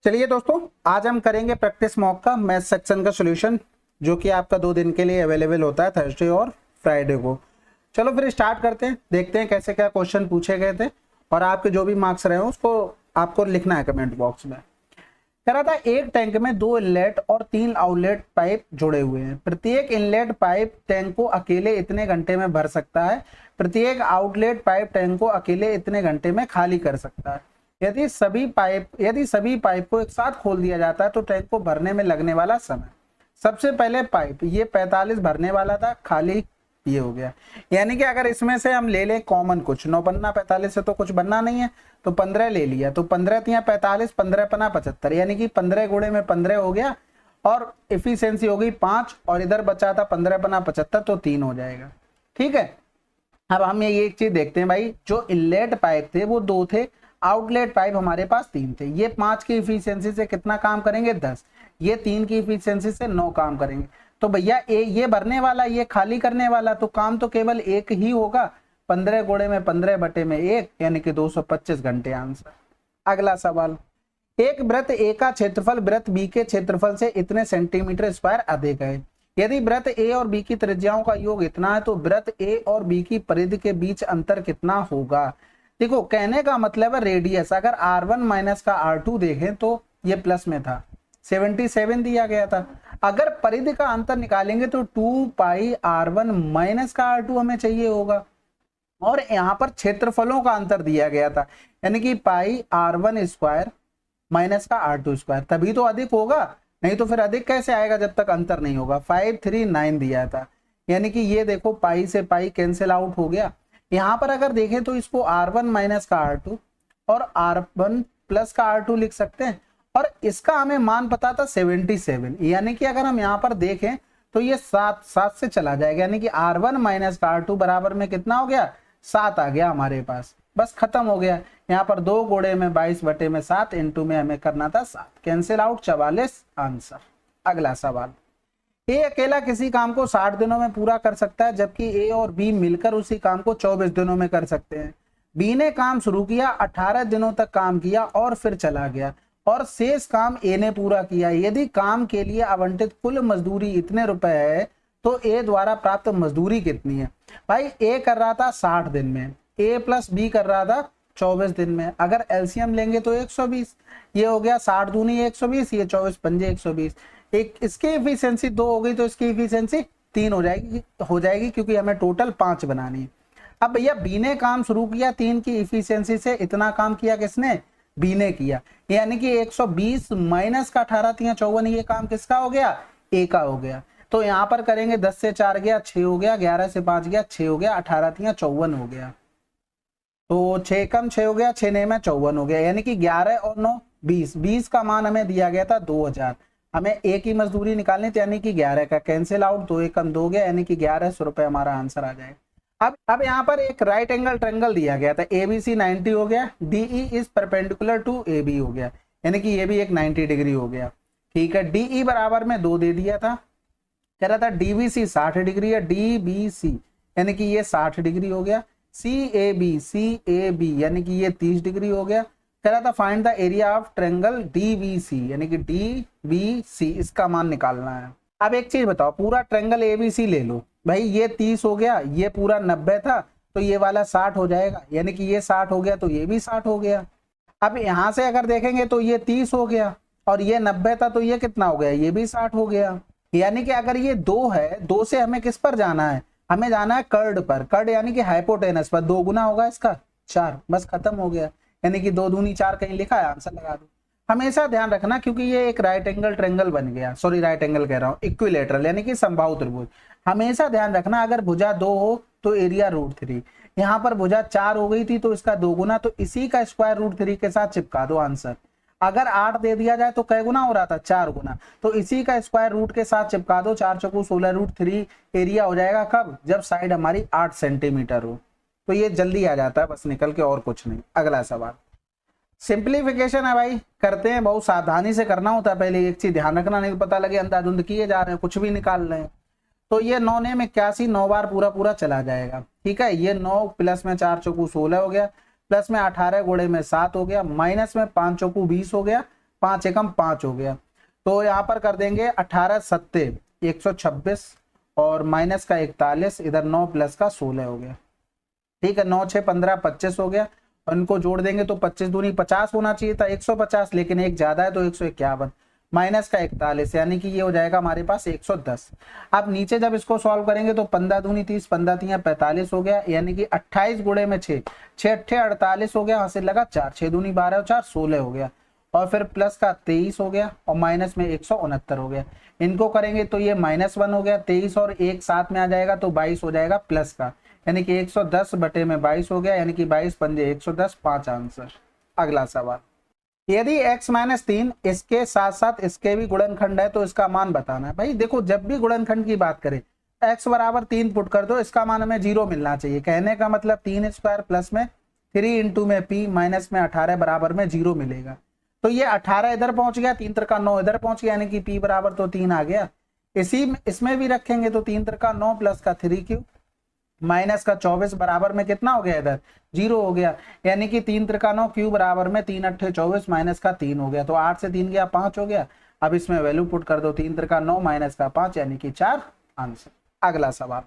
चलिए दोस्तों, आज हम करेंगे प्रैक्टिस मॉक का मैथ सेक्शन का सॉल्यूशन, जो कि आपका 2 दिन के लिए अवेलेबल होता है, थर्सडे और फ्राइडे को। चलो फिर स्टार्ट करते हैं, देखते हैं कैसे क्या क्वेश्चन पूछे गए थे और आपके जो भी मार्क्स रहे हो उसको आपको लिखना है कमेंट बॉक्स में। कह रहा था एक टैंक में 2 इनलेट और 3 आउटलेट पाइप जुड़े हुए हैं। प्रत्येक इनलेट पाइप टैंक को अकेले इतने घंटे में भर सकता है, प्रत्येक आउटलेट पाइप टैंक को अकेले इतने घंटे में खाली कर सकता है। यदि सभी पाइप को एक साथ खोल दिया जाता है तो टैंक को भरने में लगने वाला समय। सबसे पहले पाइप ये 45 भरने वाला था, खाली ये हो गया। यानी कि अगर इसमें से हम ले लें कॉमन, कुछ 9 बनना 45 से तो कुछ बनना नहीं है, तो 15 ले लिया, तो 15 तिया 45, 15 पना 75, यानी कि 15 गुणे में 15 हो गया और इफिशियंसी हो गई 5 और इधर बचा था 15 पना 75, तो 3 हो जाएगा। ठीक है, अब हम ये एक चीज देखते हैं भाई, जो इनलेट पाइप थे वो 2 थे, आउटलेट पाइप हमारे पास 3 थे। ये 5 की इफिशियंसी से कितना काम करेंगे 10, ये 3 की इफिशियंसी से 9 काम करेंगे। तो भैया ये भरने वाला, ये खाली करने वाला, तो काम तो केवल एक ही होगा, 15 गुणे में 15 बटे में 1, यानी कि 225 घंटे आंसर। अगला सवाल, एक वृत्त ए का क्षेत्रफल वृत्त बी के क्षेत्रफल से इतने सेंटीमीटर स्क्वायर अधिक है। यदि वृत्त ए और बी की त्रिज्याओं का योग इतना है तो वृत्त ए और बी की परिधि के बीच अंतर कितना होगा। देखो, कहने का मतलब है रेडियस, अगर r1 माइनस का r2 देखें तो ये प्लस में था, 77 दिया गया था। अगर परिधि का अंतर निकालेंगे तो 2 पाई r1 माइनस का r2 हमें चाहिए होगा, और यहाँ पर क्षेत्रफलों का अंतर दिया गया था, यानी कि पाई r1 स्क्वायर माइनस का r2 स्क्वायर, तभी तो अधिक होगा, नहीं तो फिर अधिक कैसे आएगा जब तक अंतर नहीं होगा। 539 दिया था, यानी कि ये देखो पाई से पाई कैंसिल आउट हो गया। यहाँ पर अगर देखें तो इसको r1 माइनस का r2 और r1 प्लस का r2 लिख सकते हैं, और इसका हमें मान पता था 77, यानी कि अगर हम यहाँ पर देखें तो ये 7 से चला जाएगा, यानी कि r1 माइनस का r2 बराबर में कितना हो गया, 7 आ गया हमारे पास, बस खत्म हो गया। यहाँ पर 2 गुणे में 22 बटे में 7, इनटू में हमें करना था 7, कैंसिल आउट 44 आंसर। अगला सवाल, ए अकेला किसी काम को 60 दिनों में पूरा कर सकता है, जबकि ए और बी मिलकर उसी काम को 24 दिनों में कर सकते हैं। बी ने काम शुरू किया, 18 दिनों तक काम किया और फिर चला गया, और शेष काम ए ने पूरा किया। यदि काम के लिए आवंटित कुल मजदूरी इतने रुपए है तो ए द्वारा प्राप्त मजदूरी कितनी है। भाई ए कर रहा था 60 दिन में, ए प्लस बी कर रहा था 24 दिन में। अगर एलसीएम लेंगे तो 120, ये हो गया 60 दूनी 120, ये 24 पंजे 120। एक इसकी इफिशियंसी 2 हो गई तो इसकी इफिशियंसी 3 हो जाएगी क्योंकि हमें टोटल 5 बनानी है। अब भैया बी ने काम शुरू किया 3 की इफिशियंसी से, इतना काम किया किसने, बी ने किया, यानी कि 120 माइनस का 18 तिया 54, ये काम किसका हो गया, ए का हो गया। तो यहाँ पर करेंगे 10 से 4 गया 6 हो गया, 11 से 5 गया 6 हो गया, 18 तिया 54 हो गया, तो 6 कम 6 हो गया, 6 ने में 54 हो गया, यानी कि 11 और 9 20, 20 का मान हमें दिया गया था 2000, हमें ए की मजदूरी निकालनी थी, यानी कि 11 का कैंसिल आउट, 2 एकम 2 गया, यानी कि 1100 रुपए हमारा आंसर आ जाएगा। अब यहाँ पर एक राइट एंगल ट्रायंगल दिया गया था, ABC 90 हो गया, DE is perpendicular to AB हो गया, यानी कि ये भी एक 90 डिग्री हो गया। ठीक है, DE बराबर में 2 दे दिया था, कह रहा था DBC 60 डिग्री है, DBC यानी कि ये 60 डिग्री हो गया, CAB यानी कि ये 30 डिग्री हो गया। कह रहा था find the area of triangle DBC, यानी कि DBC इसका मान निकालना है। अब एक चीज बताओ, पूरा ट्रायंगल ABC ले लो भाई, ये 30 हो गया, ये पूरा 90 था तो ये वाला 60 हो जाएगा, यानी कि ये 60 हो गया तो ये भी 60 हो गया। अब यहां से अगर देखेंगे तो ये 30 हो गया और ये 90 था तो ये कितना हो गया, ये भी 60 हो गया। यानी कि अगर ये 2 है, 2 से हमें किस पर जाना है, हमें जाना है कर्ड पर, कर्ड यानी कि हाइपोटेनस पर, 2 गुना होगा इसका 4, बस खत्म हो गया, यानी कि 2 दूनी 4 कहीं लिखा है, आंसर लगा दो। हमेशा ध्यान रखना क्योंकि ये एक राइट एंगल ट्रायंगल बन गया, सॉरी राइट एंगल कह रहा हूँ, इक्विलेटरल यानी कि समबाहु त्रिभुज। हमेशा ध्यान रखना अगर भुजा 2 हो तो एरिया √3, यहाँ पर भुजा 4 हो गई थी तो इसका 2 गुना, तो इसी का स्क्वायर √3 के साथ चिपका दो आंसर। अगर 8 दे दिया जाए तो कै गुना हो रहा था, 4 गुना, तो इसी का स्क्वायर रूट के साथ चिपका दो, 4 चौको 16 √3 एरिया हो जाएगा कब, जब साइड हमारी 8 सेंटीमीटर हो। तो ये जल्दी आ जाता है बस निकल के, और कुछ नहीं। अगला सवाल, सिंप्लीफिकेशन है भाई, करते हैं, बहुत सावधानी से करना होता है, पहले एक चीज ध्यान रखना, नहीं तो पता लगे अंधाधुंध किए जा रहे हैं, कुछ भी निकाल रहे हैं। तो ये 9 ने 81, 9 बार पूरा चला जाएगा। ठीक है, ये 9 प्लस में 4 चौको 16 हो गया, प्लस में 18 गुणे में 7 हो गया, माइनस में 5 चौको 20 हो गया, 5 एकम 5 हो गया। तो यहाँ पर कर देंगे 18 सत्ते 126 और माइनस का 41, इधर 9 प्लस का 16 हो गया। ठीक है, 9 6 15 25 हो गया और इनको जोड़ देंगे तो 25 दूनी 50 होना चाहिए था, 150, लेकिन एक ज्यादा है तो 151 माइनस का 41, यानी कि ये हो जाएगा हमारे पास 110। अब नीचे जब इसको सॉल्व करेंगे तो 15 दूनी 30, 15 तिया 45 हो गया, यानी कि 28 गुणे में 6, 6 अट्ठे 48 हो गया, हासिल लगा 4, 6 दूनी 12 और 4 16 हो गया, और फिर प्लस का 23 हो गया और माइनस में 169 हो गया। इनको करेंगे तो ये -1 हो गया, 23 और 1 साथ में आ जाएगा तो 22 हो जाएगा प्लस का, यानी कि 110 बटे में 22 हो गया, यानी कि 22 पंजे 110, 5 आंसर। अगला सवाल, यदि x - 3 इसके साथ साथ इसके भी गुणनखंड है तो इसका मान बताना है। भाई देखो, जब भी गुणनखंड की बात करें x बराबर 3 पुट कर दो, इसका मान हमें 0 मिलना चाहिए। कहने का मतलब 3 स्क्वायर प्लस में 3 इंटू में p माइनस में 18 बराबर में 0 मिलेगा। तो ये 18 इधर पहुंच गया, 3 त्रिका 9 इधर पहुंच गया, यानी कि p बराबर तो 3 आ गया। इसमें भी रखेंगे तो 3 त्रिका 9 प्लस का 3 क्यूब माइनस का 24 बराबर में कितना हो गया, इधर 0 हो गया, यानी कि 3 त्रिका 9 क्यूब बराबर में 3 अट्ठे 24 माइनस का 3 हो गया। तो 8 से 3 गया 5 हो गया। अब इसमें वैल्यू पुट कर दो, 3 त्रिका 9 माइनस का 5 यानी कि 4 आंसर। अगला सवाल,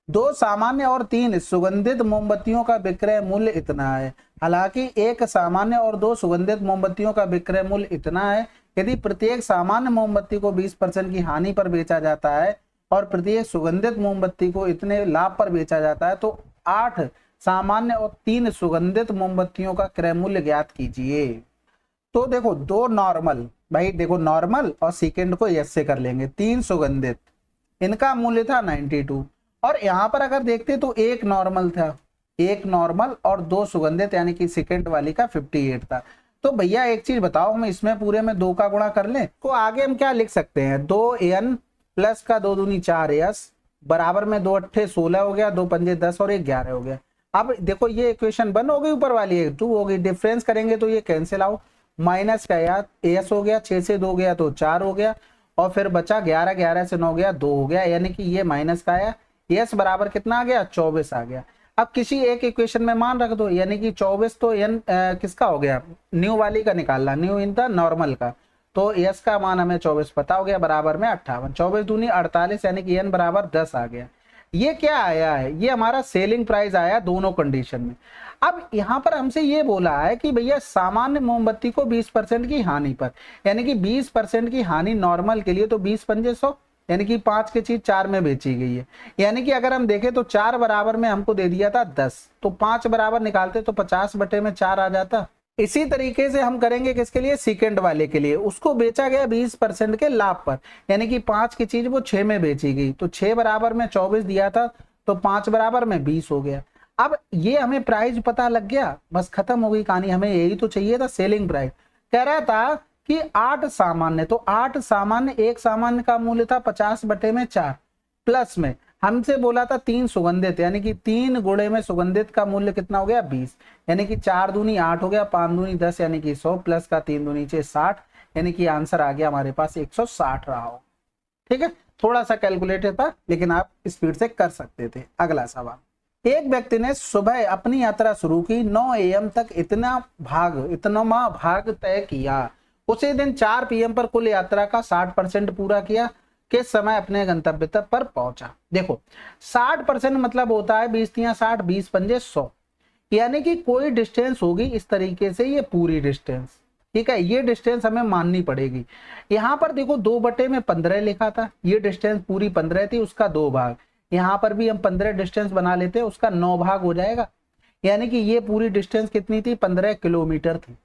2 सामान्य और 3 सुगंधित मोमबत्तियों का विक्रय मूल्य इतना है। हालांकि एक सामान्य और 2 सुगंधित मोमबत्तियों का विक्रय मूल्य इतना है, यदि प्रत्येक सामान्य मोमबत्ती को 20% की हानि पर बेचा जाता है और प्रत्येक सुगंधित मोमबत्ती को इतने लाभ पर बेचा जाता है, तो 8 सामान्य और 3 सुगंधित मोमबत्तियों का क्रय मूल्य ज्ञात कीजिए। तो देखो, 2 नॉर्मल, भाई देखो नॉर्मल और सेकंड को यस से कर लेंगे। 3 सुगंधित, इनका मूल्य था 92, और यहाँ पर अगर देखते तो एक नॉर्मल था, एक नॉर्मल और 2 सुगंधित, यानी कि सेकंड वाली का 58 था। तो भैया एक चीज बताओ, हम इसमें पूरे में 2 का गुणा कर लें तो आगे हम क्या लिख सकते हैं, 2n प्लस का 2 दूनी 4s बराबर में 2 अट्ठे 16 हो गया, 2 पंजे 10 और 1 11 हो गया। अब देखो ये इक्वेशन 1 हो गई, ऊपर वाली 2 हो गई, डिफरेंस करेंगे तो ये कैंसिल आउट, माइनस का यार एस हो गया, 6 से 2 गया तो 4 हो गया, और फिर बचा 11, 11 से 9 गया 2 हो गया, यानी कि ये माइनस का आया, एस बराबर कितना आ गया 24 आ गया। अब किसी एक इक्वेशन में मान रख दो, यानी कि 24 तो एन किसका हो गया, न्यू वाली का निकालना, न्यू इन द नॉर्मल का, तो एस का मान हमें 24 पता हो गया, बराबर में 58, 24 दूनी 48, यानी कि एन बराबर 10 आ गया। ये क्या आया है, ये हमारा सेलिंग प्राइस आया दोनों कंडीशन में। अब यहाँ पर हमसे ये बोला है कि भैया सामान्य मोमबत्ती को 20% की हानि पर, यानी कि 20% की हानि नॉर्मल के लिए, तो 20 पंजे 100, यानी कि 5 की चीज 4 में बेची गई है। यानी कि अगर हम देखें तो 4 बराबर में हमको दे दिया था 10, तो 5 बराबर निकालते तो 50 बटे में 4 आ जाता। इसी तरीके से हम करेंगे किसके लिए, सेकंड वाले के लिए, उसको बेचा गया 20% के लाभ पर, यानी कि 5 की चीज वो 6 में बेची गई, तो 6 बराबर में 24 दिया था, तो 5 बराबर में 20 हो गया। अब ये हमें प्राइस पता लग गया, बस खत्म हो गई कहानी, हमें यही तो चाहिए था सेलिंग प्राइस। कह रहा था कि 8 सामान्य, तो 8 सामान्य, एक सामान्य का मूल्य था 50 बटे में 4, प्लस में हमसे बोला था 3 सुगंधित, यानी कि 3 गुणे में सुगंधित का मूल्य कितना हो गया 20, यानी कि 4 दूनी 8 हो गया, 5 दूनी 10 यानी कि 100, प्लस का 3 दूनी 6 60, यानी कि आंसर आ गया हमारे पास 160 रहा हो। ठीक है, थोड़ा सा कैलकुलेटर था लेकिन आप स्पीड से कर सकते थे। अगला सवाल, एक व्यक्ति ने सुबह अपनी यात्रा शुरू की, 9 AM तक इतना भाग तय किया, उसी दिन 4 PM पर कुल यात्रा का 60% पूरा किया, किस समय अपने गंतव्य तक पर पहुंचा। देखो 60% मतलब होता है 20 तिया 60, 20 पंजे 100, यानी कि कोई डिस्टेंस होगी इस तरीके से, ये पूरी डिस्टेंस, ठीक है, ये डिस्टेंस हमें माननी पड़ेगी। यहाँ पर देखो 2 बटे में 15 लिखा था, ये डिस्टेंस पूरी 15 थी, उसका 2 भाग, यहाँ पर भी हम 15 डिस्टेंस बना लेते हैं, उसका 9 भाग हो जाएगा, यानी कि ये पूरी डिस्टेंस कितनी थी, 15 किलोमीटर थी।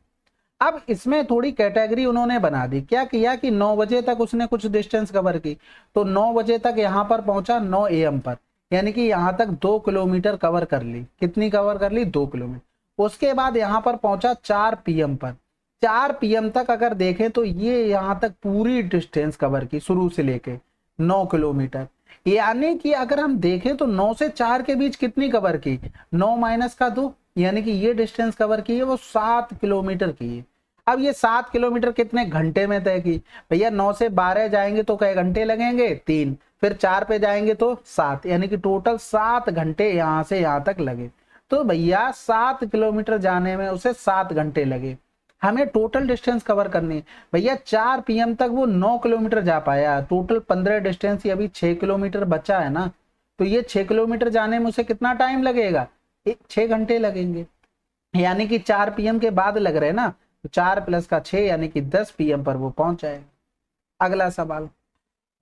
अब इसमें थोड़ी कैटेगरी उन्होंने बना दी, क्या किया कि 9 बजे तक उसने कुछ डिस्टेंस कवर की, तो 9 बजे तक यहाँ पर पहुंचा 9 AM पर, यानी कि यहाँ तक 2 किलोमीटर कवर कर ली। कितनी कवर कर ली, 2 किलोमीटर। उसके बाद यहाँ पर पहुंचा 4 PM पर, 4 PM तक अगर देखें तो ये यहाँ तक पूरी डिस्टेंस कवर की, शुरू से लेके 9 किलोमीटर, यानी कि अगर हम देखें तो 9 से 4 के बीच कितनी कवर की, 9 माइनस का 2, यानी कि ये डिस्टेंस कवर की है वो 7 किलोमीटर की है। अब ये 7 किलोमीटर कितने घंटे में तय की, भैया 9 से 12 जाएंगे तो कई घंटे लगेंगे, 3, फिर 4 पे जाएंगे तो 7, यानी कि टोटल 7 घंटे यहाँ से यहाँ तक लगे। तो भैया 7 किलोमीटर जाने में उसे 7 घंटे लगे। हमें टोटल डिस्टेंस कवर करनी है भैया। 4 PM तक वो 9 किलोमीटर जा पाया, टोटल 15 डिस्टेंस, ये अभी 6 किलोमीटर बचा है ना, तो ये 6 किलोमीटर जाने में उसे कितना टाइम लगेगा, 6 घंटे लगेंगे, यानी कि 4 PM के बाद लग रहे हैं ना, तो 4 + का 6 यानी कि 10 PM पर वो पहुंच जाएगा। अगला सवाल,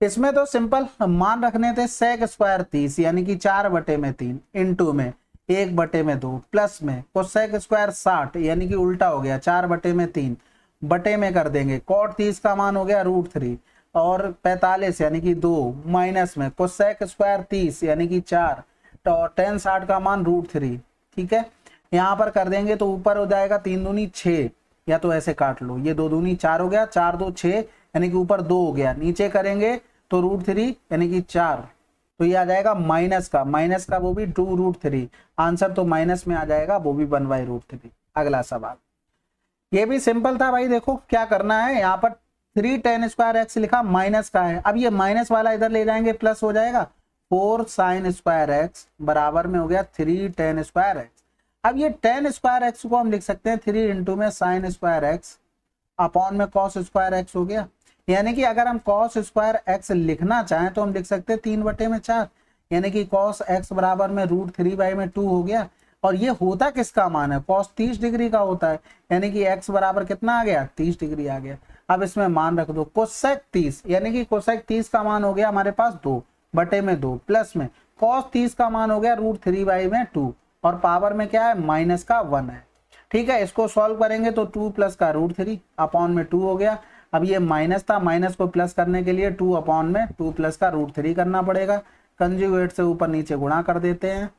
इसमें तो सिंपल मान रखने थे sec स्क्वायर 30 यानी कि 4/3 इंटू में 1/2 प्लस में कोसेक स्क्वायर 60 यानी कि उल्टा हो गया 4/3 बटे में कर देंगे cot 30 का मान हो गया √3 और 45 यानी कि 2 माइनस में कोसेक स्क्वायर 30 यानी कि 4 तो tan 60 का मान √3। ठीक है, यहाँ पर कर देंगे तो ऊपर हो जाएगा 3 दूनी 6, या तो ऐसे काट लो, ये 2 दूनी 4 हो गया, 4 2 6 यानी कि ऊपर 2 हो गया, नीचे करेंगे तो √3 यानी कि 4, तो ये आ जाएगा माइनस का वो भी 2√3, आंसर तो माइनस में आ जाएगा, वो भी 1/√3। अगला सवाल, ये भी सिंपल था भाई, देखो क्या करना है, यहाँ पर 3 tan स्क्वायर x लिखा, माइनस का है, अब ये माइनस वाला इधर ले जाएंगे प्लस हो जाएगा 4 sin स्क्वायर x बराबर में हो गया 3 tan स्क्वायर x। अब ये tan स्क्वायर x को हम लिख सकते हैं 3 इंटू में sin स्क्वायर x अपॉन में cos स्क्वायर x हो गया, यानी कि अगर हम cos स्क्वायर x लिखना चाहें तो हम लिख सकते हैं 3/4, यानी कि cos x बराबर में √3/2 हो गया। और ये होता किसका मान है, cos 30 डिग्री का होता है, यानी कि x बराबर कितना आ गया 30 डिग्री आ गया। अब इसमें मान रख दो कोसेक 30 यानी कि कोसेक 30 का मान हो गया हमारे पास 2/2 प्लस में cos 30 का मान हो गया √3/2 और पावर में क्या है माइनस का 1 है। ठीक है, इसको सॉल्व करेंगे तो 2 + का √3 अपॉन में 2 हो गया। अब ये माइनस था, माइनस को प्लस करने के लिए 2 अपॉन में 2 + का √3 करना पड़ेगा, कंजुगेट से ऊपर नीचे गुणा कर देते हैं,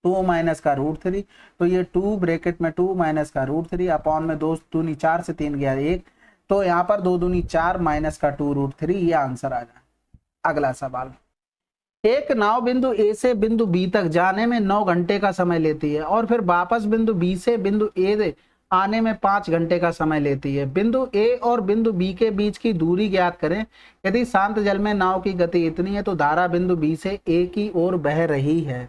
2 - का √3, तो ये 2 ब्रैकेट में 2 - का √3 अपॉन में 2 दूनी 4 से 3 गया 1, तो यहाँ पर 2 दूनी 4 माइनस का 2 √3, ये आंसर आ जाए। अगला सवाल, एक नाव बिंदु ए से बिंदु बी तक जाने में 9 घंटे का समय लेती है और फिर वापस बिंदु बी से बिंदु ए आने में 5 घंटे का समय लेती है। बिंदु ए और बिंदु बी के बीच की दूरी ज्ञात करें। यदि शांत जल में नाव की गति इतनी है तो धारा बिंदु बी से ए की ओर बह रही है।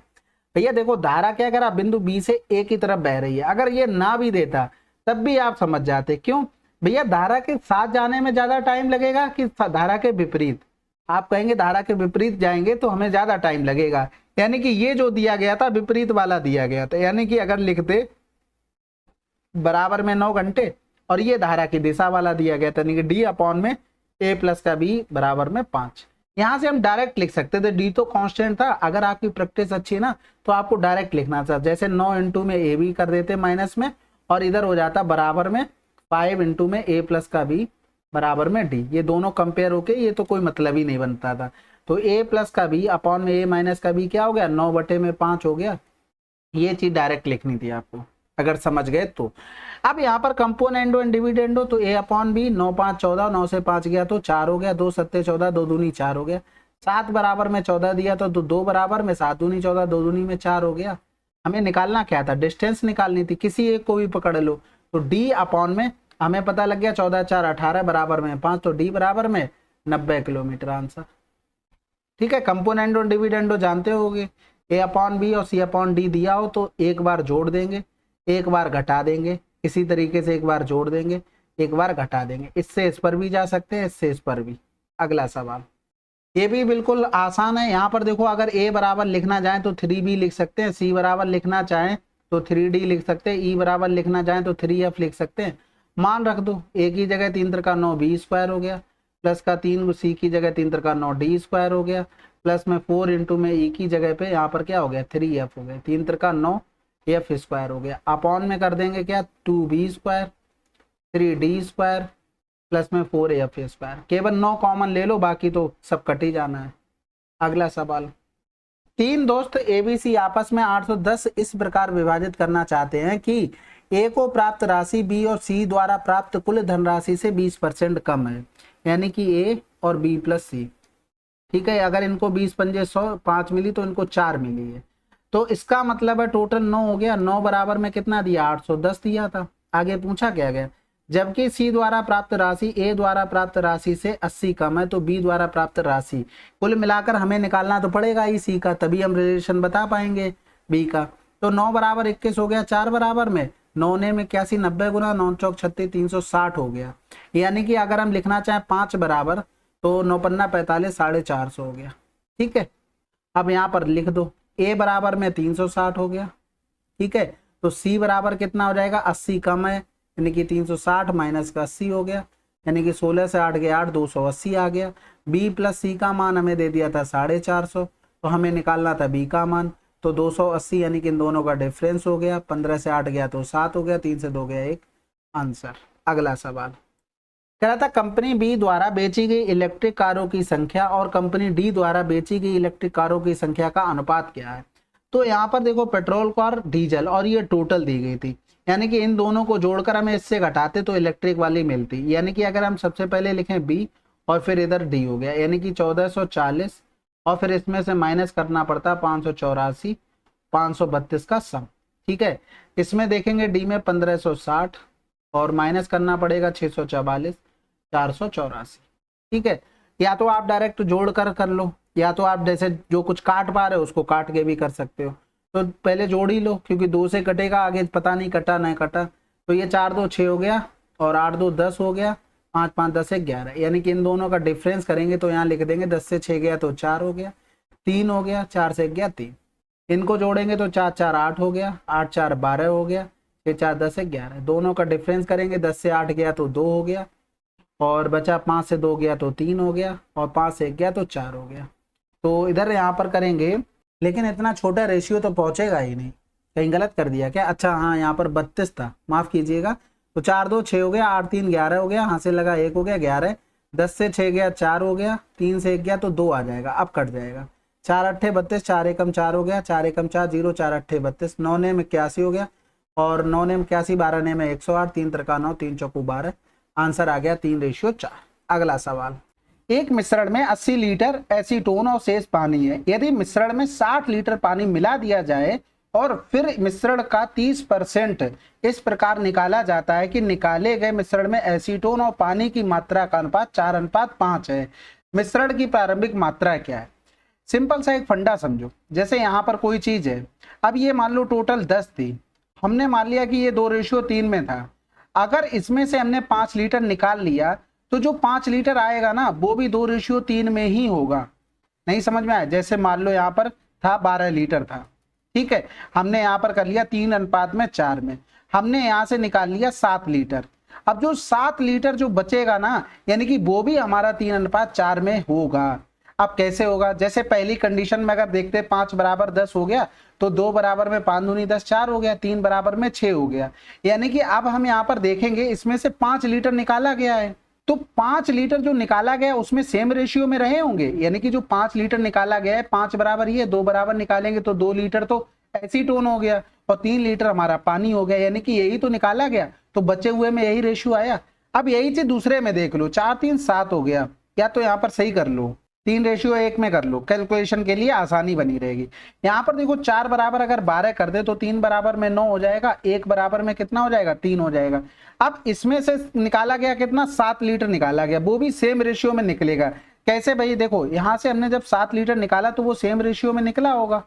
भैया देखो धारा क्या करा, बिंदु बी से ए की तरफ बह रही है, अगर ये ना भी देता तब भी आप समझ जाते। क्यों भैया, धारा के साथ जाने में ज्यादा टाइम लगेगा कि धारा के विपरीत? आप कहेंगे धारा के विपरीत जाएंगे तो हमें ज्यादा टाइम लगेगा, यानी कि ये जो दिया गया था विपरीत वाला दिया गया था, यानी कि अगर लिखते बराबर में 9 घंटे और ये धारा की दिशा वाला दिया गया था, यानी कि डी अपॉन में ए + का बी बराबर में 5। यहां से हम डायरेक्ट लिख सकते थे, डी तो कांस्टेंट था, अगर आपकी प्रैक्टिस अच्छी है ना तो आपको डायरेक्ट लिखना था, जैसे 9 इंटू में ए बी कर देते माइनस में और इधर हो जाता बराबर में 5 इंटू में ए + का बी बराबर में डी, ये दोनों कंपेयर होके ये तो कोई मतलब ही नहीं बनता था। तो ए + का बी अपॉन में ए - का बी क्या हो गया 9/5 हो गया, ये चीज डायरेक्ट लिखनी थी आपको अगर समझ गए तो। अब यहाँ पर कंपोनेंडो एंड डिविडेंडो, तो ए अपॉन बी 9 5 14, 9 से 5 गया तो 4 हो गया, 2 7 14, 2 दूनी 4 हो गया, 7 बराबर में 14 दिया तो 2 बराबर में 7 दूनी 14, 2 दूनी में 4 हो गया। हमें निकालना क्या था, डिस्टेंस निकालनी थी, किसी एक को भी पकड़ लो, तो डी अपॉन में हमें पता लग गया 14 4 18 बराबर में 5, तो डी बराबर में 90 किलोमीटर आंसर। ठीक है, कंपोनेंट और डिविडेंडो जानते होगे, ए अपॉन बी और सी अपॉन डी दिया हो तो एक बार जोड़ देंगे, एक बार घटा देंगे, इसी तरीके से एक बार जोड़ देंगे, एक बार घटा देंगे, इससे इस पर भी जा सकते हैं, इससे इस पर भी। अगला सवाल, ये भी बिल्कुल आसान है। यहाँ पर देखो अगर ए बराबर लिखना चाहें तो 3b लिख सकते हैं, सी बराबर लिखना चाहें तो 3d लिख सकते हैं, ई बराबर लिखना चाहें तो 3f लिख सकते हैं। मान रख दो, ए की जगह 3 3 9 b स्क्वायर हो गया, प्लस का 3 सी की जगह 3 3 9 d स्क्वायर हो गया, प्लस में 4 इंटू में ई की जगह पे यहाँ पर क्या हो गया 3f हो गया, 3 3 9 f स्क्वायर हो गया, अपॉन में कर देंगे क्या 2b square 3d square plus में 4f स्क्वायर, केवल 9 कॉमन ले लो, बाकी तो सब कट ही जाना है। अगला सवाल, 3 दोस्त एबीसी आपस में 810 इस प्रकार विभाजित करना चाहते हैं कि ए को प्राप्त राशि बी और सी द्वारा प्राप्त कुल धनराशि से 20% कम है, यानी कि ए और बी प्लस सी। ठीक है, अगर इनको 20 पंजे 100 5 मिली तो इनको 4 मिली है, तो इसका मतलब है टोटल 9 हो गया, 9 बराबर में कितना दिया 810 दिया था। आगे पूछा क्या गया, जबकि सी द्वारा प्राप्त राशि ए द्वारा प्राप्त राशि से 80 कम है तो बी द्वारा प्राप्त राशि, कुल मिलाकर हमें निकालना तो पड़ेगा ही सी का, तभी हम रिलेशन बता पाएंगे बी का। तो 9 बराबर 21 हो गया, 4 बराबर में 9 ने में 81, 90 गुना 9 चौक 36, 360 हो गया। यानी कि अगर हम लिखना चाहें 5 बराबर तो 9 पन्ना 45, 450 हो गया। ठीक है, अब यहाँ पर लिख दो a बराबर में 360 हो गया। ठीक है, तो c बराबर कितना हो जाएगा, 80 कम है, यानी कि 360 माइनस का 80 हो गया, यानी कि 16 से 8 गया 8, 280 आ गया। b प्लस c का मान हमें दे दिया था 450, तो हमें निकालना था b का मान, तो 280 यानी कि इन दोनों का डिफरेंस हो गया। 15 से 8 गया तो 7 हो गया, 3 से 2 गया 1, आंसर। अगला सवाल कह रहा था कंपनी बी द्वारा बेची गई इलेक्ट्रिक कारों की संख्या और कंपनी डी द्वारा बेची गई इलेक्ट्रिक कारों की संख्या का अनुपात क्या है। तो यहाँ पर देखो पेट्रोल कार, डीजल और ये टोटल दी गई थी, यानी कि इन दोनों को जोड़कर हमें इससे घटाते तो इलेक्ट्रिक वाली मिलती। यानी कि अगर हम सबसे पहले लिखें बी और फिर इधर डी हो गया, यानी कि 1440 और फिर इसमें से माइनस करना पड़ता 584, 532 का सम। ठीक है, इसमें देखेंगे डी में 1560 और माइनस करना पड़ेगा 644, 484। ठीक है, या तो आप डायरेक्ट जोड़ कर लो, या तो आप जैसे जो कुछ काट पा रहे हो उसको काट के भी कर सकते हो। तो पहले जोड़ ही लो, क्योंकि 2 से कटेगा, आगे पता नहीं कटा नहीं कटा। तो ये 4 2 6 हो गया और 8 2 10 हो गया, 5 5 10 11, यानी कि इन दोनों का डिफरेंस करेंगे तो यहाँ लिख देंगे 10 से 6 गया तो 4 हो गया, 3 हो गया, 4 से 1 गया 3। इनको जोड़ेंगे तो 4 4 8 हो गया, 8 4 12 हो गया, 6 4 10 11। दोनों का डिफरेंस करेंगे, 10 से 8 गया तो 2 हो गया, और बचा 5 से 2 गया तो 3 हो गया, और 5 से 1 गया तो 4 हो गया। तो इधर यहाँ पर करेंगे, लेकिन इतना छोटा रेशियो तो पहुंचेगा ही नहीं, कहीं गलत कर दिया क्या। अच्छा हाँ, यहाँ पर 32 था, माफ कीजिएगा। तो 4 2 6 हो गया, 8 3 11 हो गया, यहाँ से लगा 1 हो गया 11, 10 से 6 गया 4 हो गया, 3 से 1 गया तो 2 आ जाएगा, अब कट जाएगा। 4 8 32, 4 एकम 4 हो गया, 4 एकम 4 0, 4 8 32, 9 ने में 81 हो गया, और 9 ने में 81, 12 ने में 108, 3 त्रिका 9, 3 चौकू 12, आंसर आ गया 3:4। अगला सवाल, एक मिश्रण में 80 लीटर एसीटोन और शेष पानी है। यदि मिश्रण में 60 लीटर पानी मिला दिया जाए और फिर मिश्रण का 30% इस प्रकार निकाला जाता है कि निकाले गए मिश्रण में एसीटोन और पानी की मात्रा का अनुपात 4:5 है। मिश्रण की प्रारंभिक मात्रा क्या है। सिंपल सा एक फंडा समझो, जैसे यहाँ पर कोई चीज है, अब ये मान लो टोटल 10 थी, हमने मान लिया कि ये 2:3 में था। अगर इसमें से हमने 5 लीटर निकाल लिया तो जो 5 लीटर आएगा ना वो भी 2:3 में ही होगा। नहीं समझ में आया। जैसे मान लो यहाँ पर था 12 लीटर था, ठीक है, हमने यहाँ पर कर लिया 3:4 में, हमने यहाँ से निकाल लिया 7 लीटर। अब जो 7 लीटर जो बचेगा ना, यानी कि वो भी हमारा 3:4 में होगा। अब कैसे होगा, जैसे पहली कंडीशन में अगर देखते 5 बराबर 10 हो गया, तो 2 बराबर में 5 दूनी 10 4 हो गया, 3 बराबर में 6 हो गया। यानी कि अब हम यहाँ पर देखेंगे इसमें से 5 लीटर निकाला गया है, तो 5 लीटर जो निकाला गया उसमें सेम रेशियो में रहे होंगे। यानी कि जो 5 लीटर निकाला गया है, 5 बराबर ये, 2 बराबर निकालेंगे तो 2 लीटर तो एसीटोन हो गया और 3 लीटर हमारा पानी हो गया, यानी कि यही तो निकाला गया, तो बचे हुए में यही रेशियो आया। अब यही चीज दूसरे में देख लो, 4 3 7 हो गया, या तो यहाँ पर सही कर लो 3:1 में कर लो, कैलकुलेशन के लिए आसानी बनी रहेगी। यहाँ पर देखो 4 बराबर अगर 12 कर दे तो 3 बराबर में 9 हो जाएगा, 1 बराबर में कितना हो जाएगा 3 हो जाएगा। अब इसमें से निकाला गया कितना 7 लीटर निकाला गया, वो भी सेम रेशियो में निकलेगा। कैसे भाई, देखो यहाँ से हमने जब 7 लीटर निकाला तो वो सेम रेशियो में निकला होगा।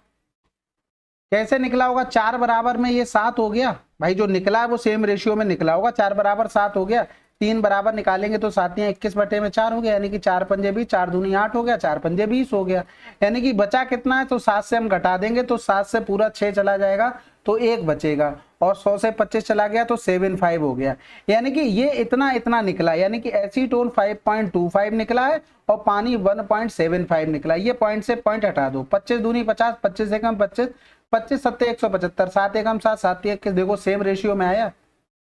कैसे निकला होगा, 4 बराबर में ये 7 हो गया, भाई जो निकला है वो सेम रेशियो में निकला होगा, 4 बराबर 7 हो गया, 3 बराबर निकालेंगे तो 7 21/4 हो गया, यानी कि 4 पंजे 20, 4 दूनी 8 हो गया, 4 पंजे 20 हो गया। यानी कि बचा कितना है, तो 7 से हम घटा देंगे तो 7 से पूरा 6 चला जाएगा तो 1 बचेगा, और 100 से 25 चला गया तो 75 हो गया। यानी कि ये इतना निकला, यानी कि एसीटोन 5.25 निकला है और पानी 1.75 निकला। ये पॉइंट से पॉइंट हटा दो, 25 दूनी 50, 25 एकम 25, 25 सत्ते 175, 7 एकम 7, 7 21, देखो सेम रेशियो में आया।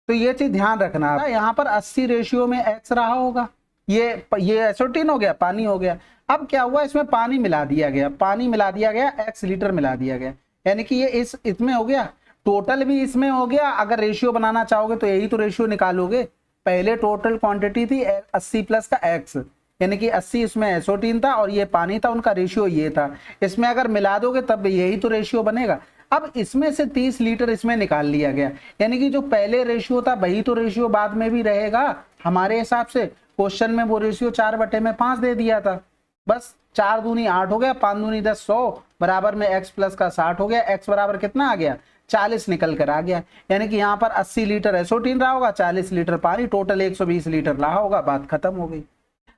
तो ये चीज ध्यान रखना, यहाँ पर 80 रेशियो में एक्स रहा होगा, ये एसीटोन हो गया, पानी हो गया। अब क्या हुआ, इसमें पानी मिला दिया गया, पानी मिला दिया गया, एक्स लीटर मिला दिया गया, यानी कि ये इसमें हो गया, टोटल भी इसमें हो गया। अगर रेशियो बनाना चाहोगे तो यही तो रेशियो निकालोगे। पहले टोटल क्वांटिटी थी 80 प्लस का एक्स, यानी कि 80 इसमें एसीटोन था और ये पानी था, उनका रेशियो ये था। इसमें अगर मिला दोगे तब यही तो रेशियो बनेगा। अब इसमें से 30 लीटर इसमें निकाल लिया गया, यानी कि जो पहले रेशियो था वही तो रेशियो बाद में भी रहेगा हमारे हिसाब से। क्वेश्चन में वो रेशियो 4/5 दे दिया था, बस 4 दूनी 8 हो गया, 5 दूनी 10, 100 बराबर में x प्लस का 60 हो गया। x बराबर कितना आ गया 40 निकल कर आ गया, यानी कि यहाँ पर 80 लीटर एसोटीन रहा होगा, 40 लीटर पानी, टोटल 120 लीटर रहा होगा, बात खत्म हो गई।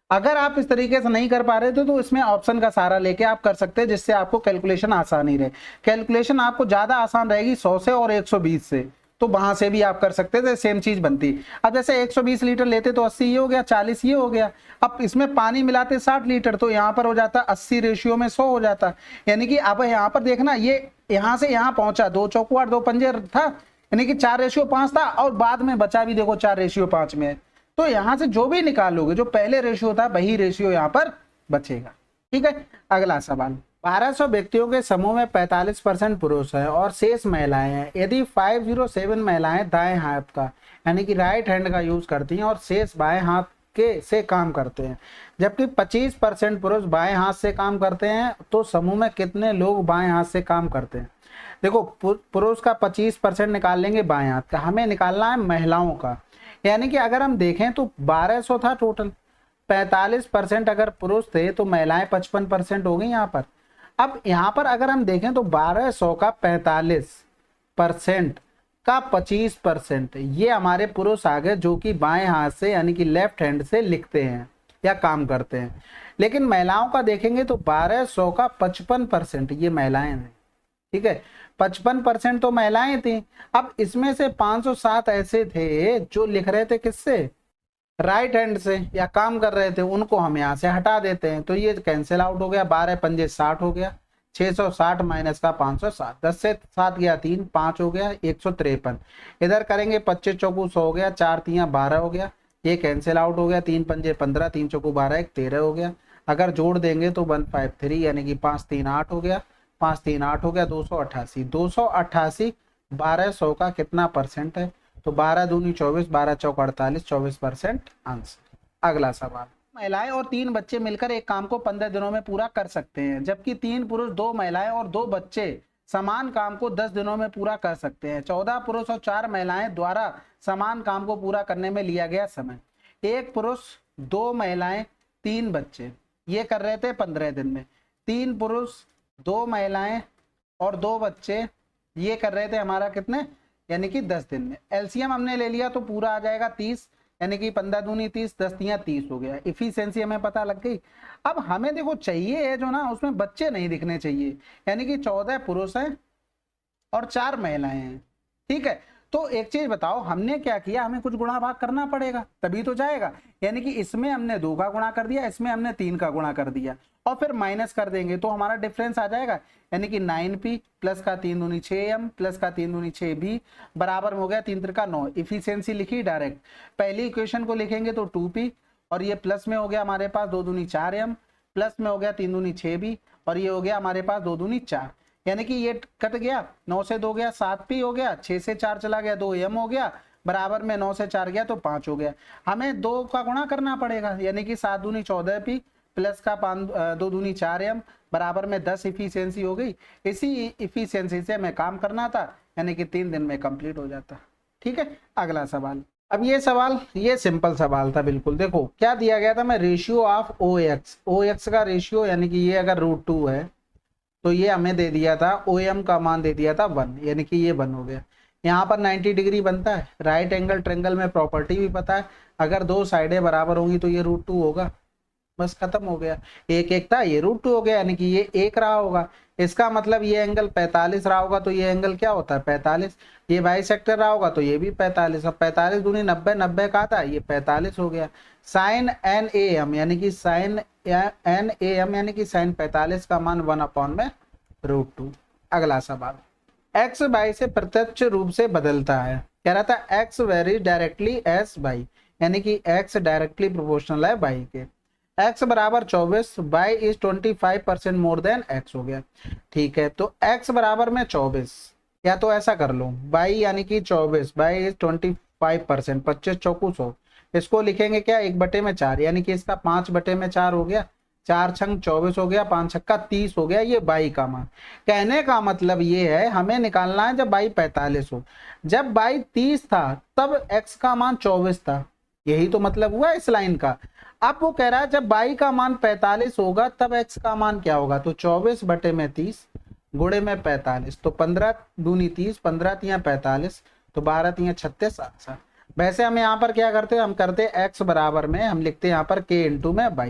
अगर आप इस तरीके से नहीं कर पा रहे थे तो इसमें ऑप्शन का सहारा लेके आप कर सकते हैं, जिससे आपको कैलकुलेशन आसानी रहे। कैलकुलेशन आपको ज्यादा आसान रहेगी 100 से और 120 से, तो वहां से भी आप कर सकते थे, सेम चीज बनती। अब जैसे 120 लीटर लेते तो 80 ये हो गया, 40 ये हो गया, अब इसमें पानी मिलाते 60 लीटर, तो यहाँ पर हो जाता 80 रेशियो में 100 हो जाता। यानी कि अब यहाँ पर देखना, ये यहाँ से यहाँ पहुंचा, 2 चौको 8 2 पंजे था, यानी कि 4:5 था, और बाद में बचा भी देखो 4:5 में है। तो यहां से जो भी निकालोगे, जो पहले रेशियो था वही रेशियो यहाँ पर बचेगा। ठीक है, अगला सवाल। 1200 व्यक्तियों के समूह में 45% पुरुष है और शेष महिलाएं हैं। यदि 507 महिलाएं दाएं हाथ का यानी कि राइट हैंड का यूज करती हैं और शेष बाएं हाथ के से काम करते हैं, जबकि 25% पुरुष बाएं हाथ से काम करते हैं, तो समूह में कितने लोग बाएं हाथ से काम करते हैं? देखो, पुरुष का 25% निकाल लेंगे बाएं हाथ का, हमें निकालना है महिलाओं का। यानी कि अगर हम देखें तो 1200 था टोटल, 45% अगर पुरुष थे तो महिलाएं 55% हो गई यहाँ पर। अब यहाँ पर अगर हम देखें तो 1200 का 45% का 25% ये हमारे पुरुष आ गए, जो कि बाएं हाथ से यानी कि लेफ्ट हैंड से लिखते हैं या काम करते हैं। लेकिन महिलाओं का देखेंगे तो 1200 का 55% ये महिलाएं हैं। ठीक है, 55% तो महिलाएं थी। अब इसमें से 507 ऐसे थे जो लिख रहे थे किससे? राइट हैंड से या काम कर रहे थे, उनको हम यहाँ से हटा देते हैं, तो ये कैंसिल आउट हो गया। 12 पंजे 60 हो गया, 660 माइनस का 507, 10 से 7 गया 3, 5 हो गया 153। इधर करेंगे 25 चौकू 100 हो गया, 4 3 12 हो गया, ये कैंसिल आउट हो गया। 3 पंजे 15, 3 चौकू 12, 1 13 हो गया। अगर जोड़ देंगे तो 153 यानी कि 5 3 8 हो गया, 5 3 8 हो गया, 288। 288 1200 का कितना परसेंट है? तो 12 दूनी 24, 12 चौक 48, 24% आंसर। अगला सवाल। महिलाएं और 3 बच्चे मिलकर एक काम को 15 दिनों में पूरा कर सकते हैं, जबकि 3 पुरुष 2 महिलाएं और 2 बच्चे समान काम को 10 दिनों में पूरा कर सकते हैं। 14 पुरुष और 4 महिलाएं द्वारा समान काम को पूरा करने में लिया गया समय। 1 पुरुष 2 महिलाएं 3 बच्चे ये कर रहे थे 15 दिन में। 3 पुरुष 2 महिलाएं और 2 बच्चे ये कर रहे थे हमारा कितने, यानी कि 10 दिन में। एलसीएम हमने ले लिया तो पूरा आ जाएगा 30, यानी कि 15 दूनी 30, 10 तियां 30 हो गया। इफिशियंसी हमें पता लग गई। अब हमें देखो चाहिए है जो ना, उसमें बच्चे नहीं दिखने चाहिए, यानी कि 14 पुरुष हैं और 4 महिलाएं हैं। ठीक है, तो एक चीज बताओ, हमने क्या किया, हमें कुछ गुणा भाग करना पड़ेगा तभी तो जाएगा। यानी कि इसमें हमने 2 का गुणा कर दिया, इसमें हमने 3 का गुणा कर दिया, और फिर माइनस कर देंगे तो हमारा डिफरेंस आ जाएगा। यानी कि 9p प्लस का 3 दूनी 6m प्लस का 3 दूनी 6b बराबर में हो गया 3 त्रिका 9। इफिशियंसी लिखी डायरेक्ट। पहली इक्वेशन को लिखेंगे तो 2p, और ये प्लस में हो गया हमारे पास 2 दूनी 4m, प्लस में हो गया 3 दूनी 6b, और ये हो गया हमारे पास 2 दूनी 4। यानी कि ये कट गया, 9 से 2 गया 7p हो गया, 6 से 4 चला गया 2m हो गया, बराबर में 9 से 4 गया तो 5 हो गया। हमें 2 का गुणा करना पड़ेगा, यानी कि 7 दूनी 14p प्लस का 2 दूनी 4m बराबर में 10 इफिशियंसी हो गई। इसी इफिशियंसी से हमें काम करना था, यानी कि 3 दिन में कंप्लीट हो जाता। ठीक है, अगला सवाल। अब ये सवाल ये सिंपल सवाल था बिल्कुल। देखो क्या दिया गया था, मैं रेशियो ऑफ OX का रेशियो, यानी कि ये अगर √2 है तो ये हमें दे दिया था, OM का मान दे दिया था 1, यानी कि ये 1 हो गया। यहाँ पर 90 डिग्री बनता है। राइट एंगल ट्रायंगल में प्रॉपर्टी भी पता है, अगर 2 साइडें बराबर होंगी तो ये √2 होगा, बस खत्म हो गया। 1 1 था, ये √2 हो गया, यानी कि ये 1 रहा होगा। इसका मतलब ये एंगल 45 रहा होगा, तो ये एंगल क्या होता है 45। ये बाइसेक्टर रहा होगा तो ये भी 45। अब 45 दूनी 90, 90 का था, ये 45 हो गया। साइन NAM यानी कि साइन NAM यानी कि साइन 45 का मान 1/√2। अगला सवाल। x y से प्रत्यक्ष रूप से बदलता है, कह रहा था x very directly S y, यानी कि x डायरेक्टली प्रोपोर्शनल है y के। x बराबर 24, y is 25% more than x हो गया। ठीक है, तो x बराबर में 24, या तो ऐसा कर लो y यानी कि 24, y इज 25%, 25 चौकू 100, इसको लिखेंगे क्या 1/4, यानी कि इसका 5/4 हो गया। 4 छंग 24 हो गया, 5 छक्का 30 हो गया, ये y का मान। कहने का मतलब ये है हमें निकालना है जब y 45 हो। जब y 30 था तब x का मान 24 था, यही तो मतलब हुआ इस लाइन का। अब वो कह रहा है जब y का मान 45 होगा तब x का मान क्या होगा, तो 24/30 गुणे में 45, तो 15 दूनी 30, 15 तियां 45, तो 12 तियां 36 आंसर। वैसे हम यहाँ पर क्या करते हैं, हम करते हैं x बराबर में, हम लिखते हैं यहाँ पर k इंटू में y,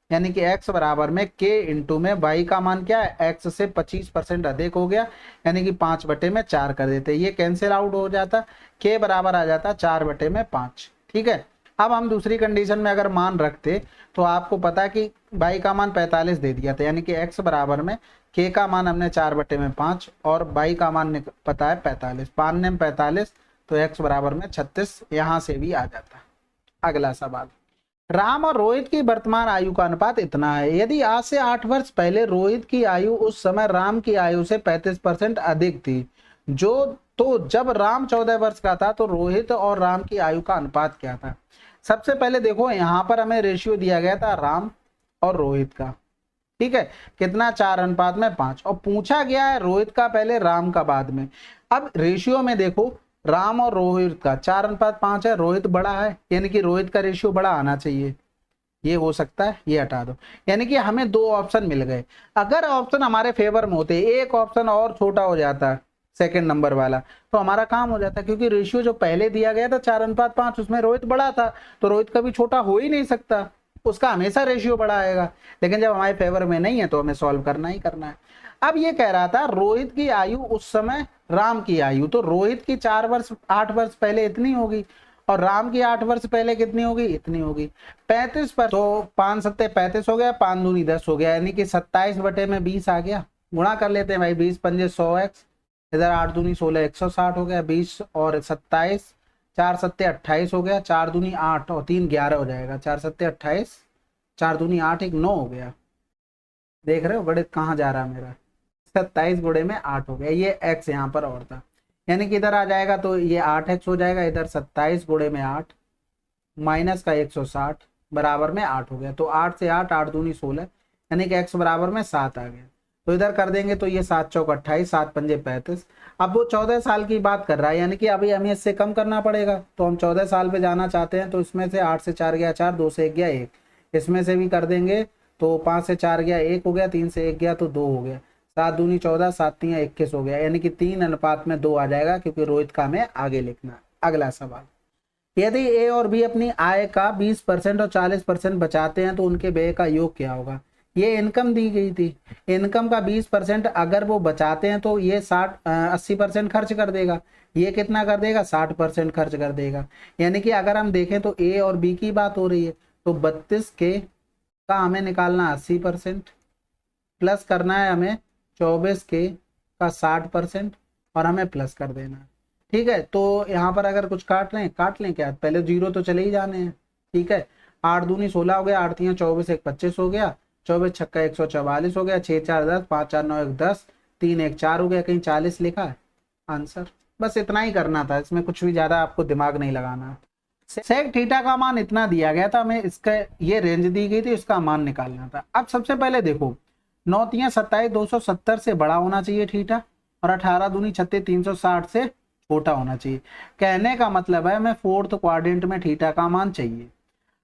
यानी कि x बराबर में k इंटू में y का मान क्या है, x से 25% अधिक हो गया, यानी कि 5/4 कर देते, ये कैंसिल आउट हो जाता, k बराबर आ जाता 4/5। ठीक है, अब हम दूसरी कंडीशन में अगर मान रखते तो आपको पता है कि y का मान 45 दे दिया था, यानी कि x बराबर में k का मान हमने 4/5 और y का मान पता है 45, 5 ने 45, तो x बराबर में 36 यहां से भी आ जाता। अगला सवाल, राम और रोहित की वर्तमान आयु का अनुपात इतना है, यदि आज से 8 वर्ष पहले रोहित की आयु उस समय राम की आयु से 35% अधिक थी, तो जब राम 14 वर्ष का था तो रोहित और राम की आयु का अनुपात क्या था। सबसे पहले देखो यहाँ पर हमें रेशियो दिया गया था राम और रोहित का, ठीक है, कितना 4:5, और पूछा गया है रोहित का पहले राम का बाद में। अब रेशियो में देखो राम और रोहित का 4:5 है, रोहित बड़ा है, यानी कि रोहित का रेशियो बड़ा आना चाहिए, ये हो सकता है, ये हटा दो, यानी कि हमें 2 ऑप्शन मिल गए। अगर ऑप्शन हमारे फेवर में होते, एक ऑप्शन और छोटा हो जाता सेकंड नंबर वाला, तो हमारा काम हो जाता, क्योंकि रेशियो जो पहले दिया गया था 4:5, उसमें रोहित बड़ा था, तो रोहित कभी छोटा हो ही नहीं सकता, उसका हमेशा रेशियो बड़ा आएगा। लेकिन जब हमारे फेवर में नहीं है तो हमें सॉल्व करना ही करना है। अब ये कह रहा था रोहित की आयु उस समय राम की आयु, तो रोहित की 8 वर्ष पहले इतनी होगी और राम की 8 वर्ष पहले कितनी होगी, इतनी होगी। 35 पर तो 5 सत्ते 35 हो गया, 5 दूनी 10 हो गया, यानी कि 27/20 आ गया। गुणा कर लेते हैं भाई, 20 पंजे 100x, इधर 8 दूनी 16, 160 हो गया, 20 और 27, 4 सत्ते 28 हो गया, 4 दूनी 8 और 3 11 हो जाएगा, 4 सत्ते 28, 4 दूनी 8, 1 9 हो गया। देख रहे हो गणित कहाँ जा रहा है मेरा, 27 गुणे में 8 हो गया, ये x यहाँ पर और था, यानी कि इधर आ जाएगा तो ये 8x हो जाएगा, इधर 27 गुणे में 8 माइनस का 160 बराबर में 8 हो गया, तो 8 से 8 दूनी 16, यानी कि x बराबर में 7 आ गया। तो इधर कर देंगे तो ये 7 चौक 28, 7 पंजे 35। अब वो 14 साल की बात कर रहा है, यानी कि अभी हमें इससे कम करना पड़ेगा, तो हम 14 साल पे जाना चाहते हैं, तो इसमें से 8 से 4 गया 4, 2 से 1 गया 1, इसमें से भी कर देंगे तो 5 से 4 गया 1 हो गया, 3 से 1 गया तो 2 हो गया, 7 दूनी 14, 7 तियां 21 हो गया, यानी कि 3:2 आ जाएगा, क्योंकि रोहित का हमें आगे लिखना है। अगला सवाल, यदि ए और बी अपनी आय का 20% और 40% बचाते हैं तो उनके व्यय का योग क्या होगा। ये इनकम दी गई थी, इनकम का 20% अगर वो बचाते हैं तो ये 80% खर्च कर देगा, ये कितना कर देगा, 60% खर्च कर देगा। यानी कि अगर हम देखें तो ए और बी की बात हो रही है, तो 32 के का हमें निकालना 80%, प्लस करना है हमें 24 के का 60% और हमें प्लस कर देना है। ठीक है, तो यहाँ पर अगर कुछ काट लें क्या, पहले 0 तो चले ही जाने हैं। ठीक है, 8 दूनी 16 हो गया, 8 तियां 24, 1 25 हो गया, 24 छक्का 144 हो गया, 6 4 10, 5 4 9 1 10, 3 1 4 हो गया, कहीं 40 लिखा है आंसर। बस इतना ही करना था, इसमें कुछ भी ज्यादा आपको दिमाग नहीं लगाना। सेक थीटा का मान इतना दिया गया था, हमें इसका ये रेंज दी गई थी, इसका मान निकालना था। अब सबसे पहले देखो 9 तियां 27, 270 से बड़ा होना चाहिए थीटा, और 18 दूनी 36, 360 से छोटा होना चाहिए। कहने का मतलब है हमें फोर्थ क्वाड्रेंट में थीटा का मान चाहिए।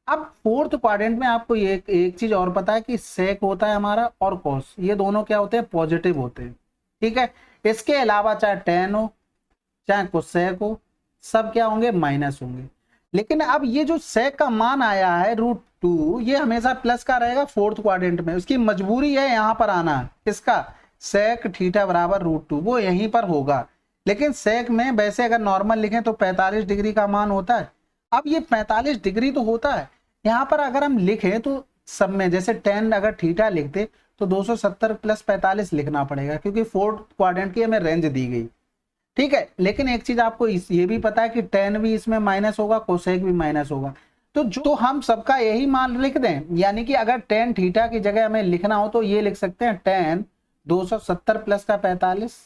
अब फोर्थ क्वाड्रेंट में आपको ये एक चीज और पता है कि सेक होता है हमारा और कॉस, ये दोनों क्या होते हैं, पॉजिटिव होते हैं। ठीक है, इसके अलावा चाहे टेन हो चाहे कोसेक हो, सब क्या होंगे, माइनस होंगे। लेकिन अब ये जो सेक का मान आया है √2, ये हमेशा प्लस का रहेगा फोर्थ क्वाड्रेंट में, उसकी मजबूरी है यहाँ पर आना, इसका सेक थीटा बराबर √2 वो यहीं पर होगा। लेकिन सेक में वैसे अगर नॉर्मल लिखें तो 45 डिग्री का मान होता है। अब ये 45 डिग्री तो होता है, यहाँ पर अगर हम लिखें तो सब में जैसे 10 अगर थीटा लिखते तो 270 + 45 लिखना पड़ेगा, क्योंकि फोर्थ क्वाड्रेंट की हमें रेंज दी गई। ठीक है, लेकिन एक चीज आपको ये भी पता है कि tan भी इसमें माइनस होगा, कोसेक भी माइनस होगा, तो हम सबका यही मान लिख दें। यानी कि अगर tan थीटा की जगह हमें लिखना हो तो ये लिख सकते हैं tan 270 + का 45।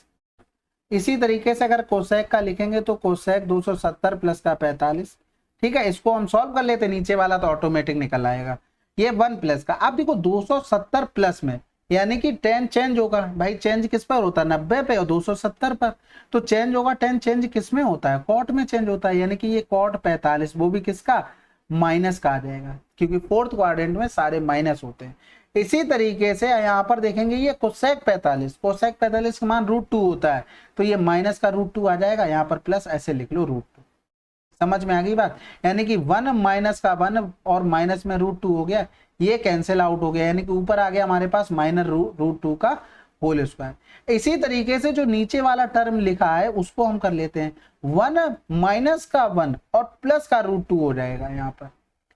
इसी तरीके से अगर कोसेक का लिखेंगे तो कोसेक 270 + का 45। ठीक है, इसको हम सॉल्व कर लेते, नीचे वाला तो ऑटोमेटिक निकल आएगा, ये 1 का। अब देखो 270 प्लस में यानी कि tan चेंज होगा, भाई चेंज किस पर होता है, 90 पे और 270 पर, तो चेंज होगा, tan चेंज किस में होता है, कॉट में चेंज होता है, यानी कि ये कॉट 45 वो भी किसका, माइनस का आ जाएगा, क्योंकि फोर्थ क्वाड्रेंट में सारे माइनस होते हैं। इसी तरीके से यहाँ पर देखेंगे ये कोसेक 45, कोसेक 45 का मान √2 होता है, तो ये माइनस का √2 आ जाएगा, यहाँ पर प्लस ऐसे लिख लो √2। समझ में आ गई बात? यानी कि 1 माइनस का 1 और माइनस में √2 हो गया, ये कैंसिल आउट हो गया, यानी कि ऊपर आ गया हमारे पास माइनस √2 का होल स्क्वायर। इसी तरीके से जो नीचे वाला टर्म लिखा है उसको हम कर लेते हैं, 1 माइनस का 1 और प्लस का √2 हो जाएगा यहाँ पर,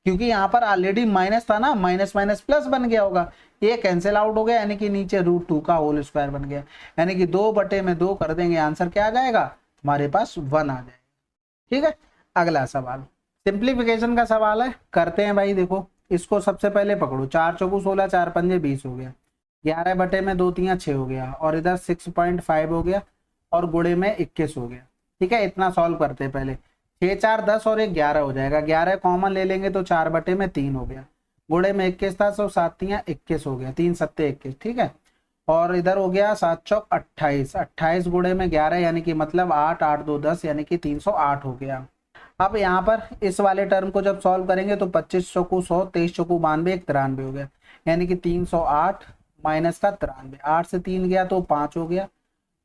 क्योंकि यहाँ पर ऑलरेडी माइनस था ना, माइनस माइनस प्लस बन गया होगा, ये कैंसिल आउट हो गया, यानी कि नीचे √2 का होल स्क्वायर बन गया, यानी कि 2/2 कर देंगे, आंसर क्या आ जाएगा हमारे पास 1 आ जाएगा। ठीक है, अगला सवाल सिंप्लीफिकेशन का सवाल है, करते हैं भाई। देखो इसको सबसे पहले पकड़ो, 4 चौको 16, 4 पंजे 20 हो गया, 11/2 3 6 हो गया, और इधर 6.5 हो गया, और गुणे में 21 हो गया। ठीक है, इतना सॉल्व करते हैं पहले, 6 4 10 और 1 11 हो जाएगा, 11 कॉमन ले लेंगे तो 4/3 हो गया, गुणे में 21 था, 7 3 21 हो गया, 3 7 21। ठीक है, और इधर हो गया 7 चौक 28, 28 गुणे में 11 यानी कि मतलब 8 8 2 10 यानी कि 308 हो गया। अब यहाँ पर इस वाले टर्म को जब सॉल्व करेंगे तो 25 चौको 100, 23 चौको 92, 1 93 हो गया, यानी कि 308 माइनस का 93, 8 से 3 गया तो 5 हो गया,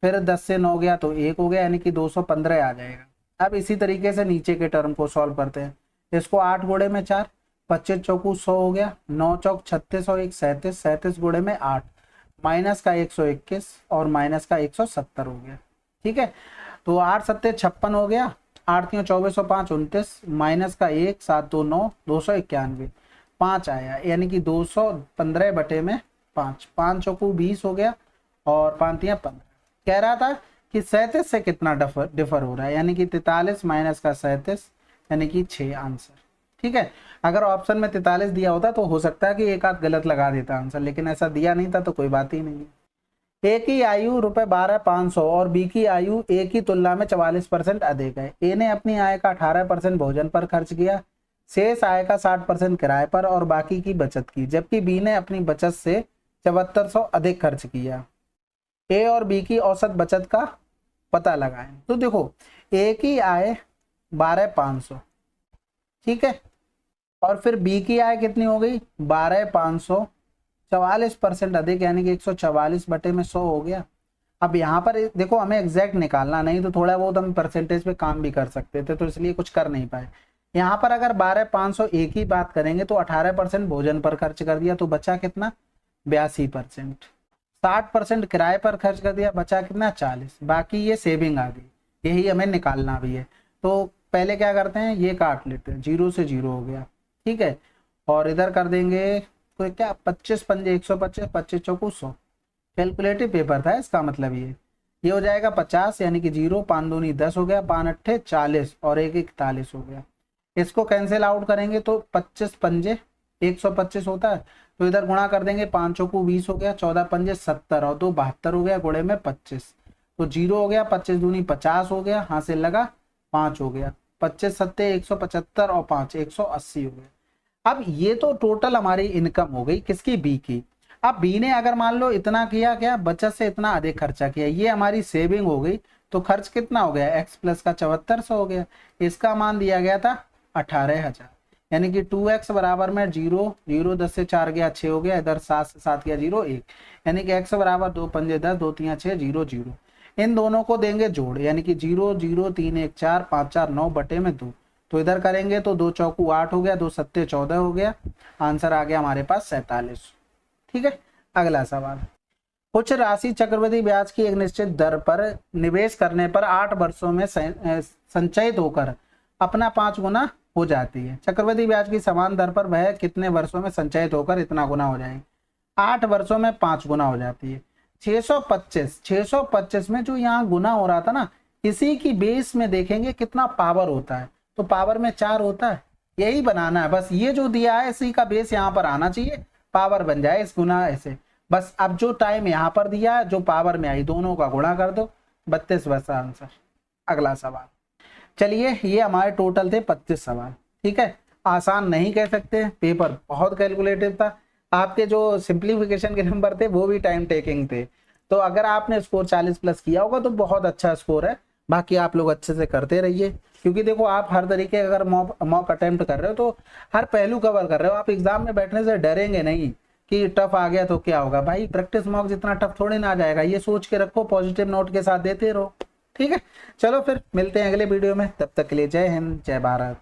फिर 10 से 9 गया तो 1 हो गया, यानी कि 215 आ जाएगा। अब इसी तरीके से नीचे के टर्म को सॉल्व करते हैं, इसको 8 गुणे में 4, 25 चौको 100 हो गया, 9 चौक 36 और 1 37, 37 गुणे में 8, माइनस का 121 और माइनस का 170 हो गया। ठीक है, तो 8 7 56 हो गया, 8 3 24 और 5 29, माइनस का 1 7 2 9 291, 5 आया, यानी कि 215/5, 5 चौको 20 हो गया, और 5 3 15। कह रहा था कि 37 से कितना डिफर हो रहा है, यानी कि 43 माइनस का 37 यानी कि 6 आंसर। ठीक है, अगर ऑप्शन में 43 दिया होता तो हो सकता है कि एक आध गलत लगा देता आंसर, लेकिन ऐसा दिया नहीं था तो कोई बात ही नहीं है। ए की आयु ₹12,500 और बी की आयु ए की तुलना में 44% अधिक है। ए ने अपनी आय का 18% भोजन पर खर्च किया, शेष आय का 60% किराए पर और बाकी की बचत की, जबकि बी ने अपनी बचत से 7400 अधिक खर्च किया। ए और बी की औसत बचत का पता लगाएं। तो देखो ए की आय 12,500, ठीक है, और फिर बी की आय कितनी हो गई 12,500, 44% अधिक यानी कि 144/100 हो गया। अब यहाँ पर देखो हमें एग्जैक्ट निकालना, नहीं तो थोड़ा बहुत हम परसेंटेज पे काम भी कर सकते थे, तो इसलिए कुछ कर नहीं पाए। यहाँ पर अगर 12,500 एक ही बात करेंगे तो 18% भोजन पर खर्च कर दिया तो बचा कितना 82%, 60% किराए पर खर्च कर दिया बचा कितना 40, बाकी ये सेविंग आ गई, यही हमें निकालना भी है। तो पहले क्या करते हैं, ये काट लेते हैं, 0 से 0 हो गया। ठीक है, और इधर कर देंगे तो क्या 25 पंजे 125, 25 चौको 100, कैलकुलेटिव पेपर था इसका मतलब ये हो जाएगा 50, यानी कि 0, 5 दूनी 10 हो गया, 5 अट्ठे 40 और 1 41 हो गया। इसको कैंसिल आउट करेंगे तो 25 पंजे 125 होता है, तो इधर गुणा कर देंगे, 5 चौको 20 हो गया, 14 पंजे 70 और 2 72 हो गया, गुणे में 25, तो 0 हो गया, 25 दूनी 50 हो गया, हासिल लगा 5 हो गया, 25 सत्ते 175 और 5 180 हो गया। अब ये तो टोटल हमारी इनकम हो गई किसकी, बी की। अब बी ने अगर मान लो इतना किया, क्या बचत से इतना अधिक खर्चा किया, ये हमारी सेविंग हो गई, तो खर्च कितना हो गया x प्लस का 7400 हो गया, इसका मान दिया गया था 18,000, यानी कि 2x बराबर में 0 0 10 से 4 गया 6 हो गया, इधर 7 से 7 गया 0 1, यानी कि x बराबर 2 पंजे 10 2 3 6 0 0, इन दोनों को देंगे जोड़, यानी कि 0 0 3 1 4 5 4 9/2, तो इधर करेंगे तो 2 चौको 8 हो गया, 2 सत्ते 14 हो गया, आंसर आ गया हमारे पास 47। ठीक है, अगला सवाल, कुछ राशि चक्रवृद्धि ब्याज की एक निश्चित दर पर निवेश करने पर 8 वर्षों में संचयित होकर अपना 5 गुना हो जाती है। चक्रवृद्धि ब्याज की समान दर पर वह कितने वर्षों में संचयित होकर इतना गुना हो जाएगी, 8 वर्षों में 5 गुना हो जाती है। 625 में जो यहाँ गुना हो रहा था ना, इसी की बेस में देखेंगे कितना पावर होता है, तो पावर में 4 होता है, यही बनाना है बस, ये जो दिया है इसी का बेस यहाँ पर आना चाहिए, पावर बन जाए इस गुना ऐसे, बस। अब जो टाइम यहाँ पर दिया है जो पावर में आई दोनों का गुणा कर दो, 32 बचा आंसर। अगला सवाल, चलिए ये हमारे टोटल थे 25 सवाल। ठीक है, आसान नहीं कह सकते, पेपर बहुत कैलकुलेटिव था, आपके जो सिंप्लीफिकेशन के नंबर थे वो भी टाइम टेकिंग थे, तो अगर आपने स्कोर 40 प्लस किया होगा तो बहुत अच्छा स्कोर है, बाकी आप लोग अच्छे से करते रहिए, क्योंकि देखो आप हर तरीके अगर मॉक अटेम्प्ट कर रहे हो तो हर पहलू कवर कर रहे हो, आप एग्जाम में बैठने से डरेंगे नहीं, कि टफ आ गया तो क्या होगा भाई, प्रैक्टिस मॉक जितना टफ थोड़ी ना आ जाएगा, ये सोच के रखो, पॉजिटिव नोट के साथ देते रहो। ठीक है, चलो फिर मिलते हैं अगले वीडियो में, तब तक के लिए जय हिंद जय भारत।